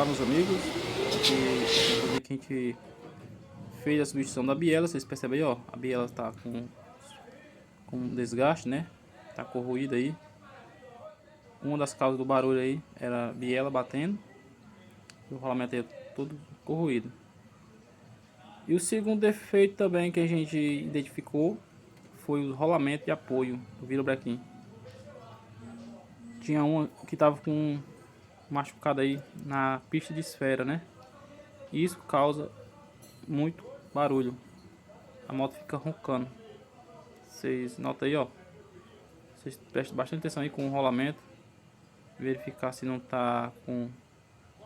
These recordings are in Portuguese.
Olá, meus amigos. Aqui eu vou ver que a gente fez a substituição da biela. Vocês percebem aí, ó, a biela tá com desgaste, né? Tá corroída aí. Uma das causas do barulho aí era a biela batendo e o rolamento aí todo corroído. E o segundo defeito também que a gente identificou foi o rolamento de apoio do virobrequim. Tinha uma que tava com machucado aí na pista de esfera, né? E isso causa muito barulho. A moto fica roncando. Vocês notam aí, ó. Vocês prestem bastante atenção aí com o rolamento. Verificar se não tá com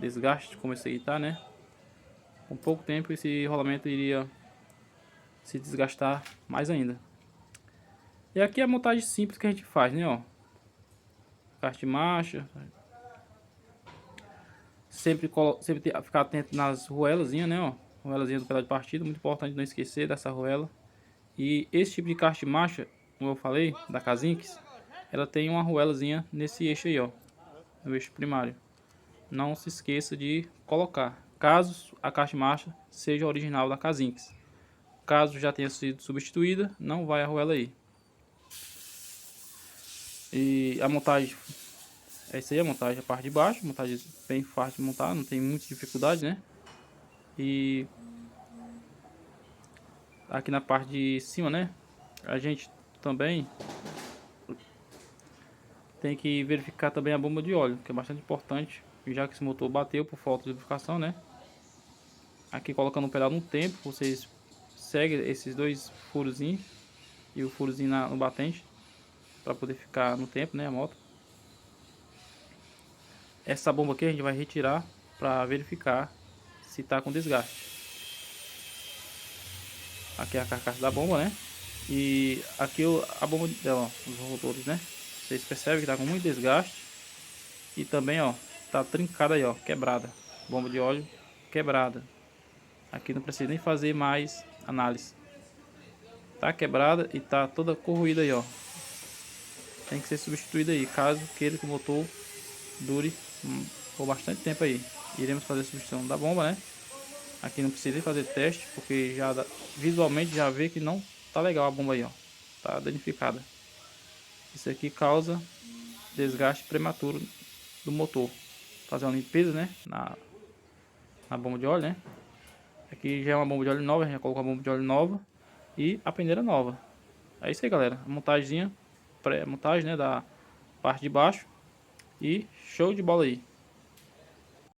desgaste, como esse aí tá, né? Com pouco tempo esse rolamento iria se desgastar mais ainda. E aqui é a montagem simples que a gente faz, né, ó. Kart de marcha. Sempre ficar atento nas ruelazinhas, né, ó. Ruelazinha do pedal de partida, muito importante não esquecer dessa ruela. E esse tipo de kart de marcha, como eu falei, da Kazinks, ela tem uma ruelazinha nesse eixo aí, ó, no eixo primário. Não se esqueça de colocar, caso a kart de marcha seja original da Kazinks. Caso já tenha sido substituída, não vai a ruela aí. E a montagem, é isso aí, a montagem, a parte de baixo, montagem bem fácil de montar, não tem muita dificuldade, né? E aqui na parte de cima, né, a gente também tem que verificar também a bomba de óleo, que é bastante importante, já que esse motor bateu por falta de lubrificação, né? Aqui colocando o pedal no tempo, vocês seguem esses dois furozinhos e o furozinho no batente para poder ficar no tempo, né, a moto. Essa bomba aqui a gente vai retirar para verificar se está com desgaste. Aqui é a carcaça da bomba, né? E aqui a bomba dela, ó, os rotores, né? Vocês percebem que está com muito desgaste. E também, ó, tá trincada aí, ó, quebrada. Bomba de óleo quebrada. Aqui não precisa nem fazer mais análise. Tá quebrada e tá toda corroída aí, ó. Tem que ser substituída aí, caso queira que o motor dure por bastante tempo aí. Iremos fazer a substituição da bomba, né? Aqui não precisa fazer teste, porque já visualmente já vê que não tá legal a bomba aí, ó. Tá danificada. Isso aqui causa desgaste prematuro do motor. Fazer uma limpeza, né, na bomba de óleo, né? Aqui já é uma bomba de óleo nova, a gente já colocou a bomba de óleo nova e a peneira nova. É isso aí, galera. A montagemzinha, pré-montagem, né, da parte de baixo. E show de bola aí.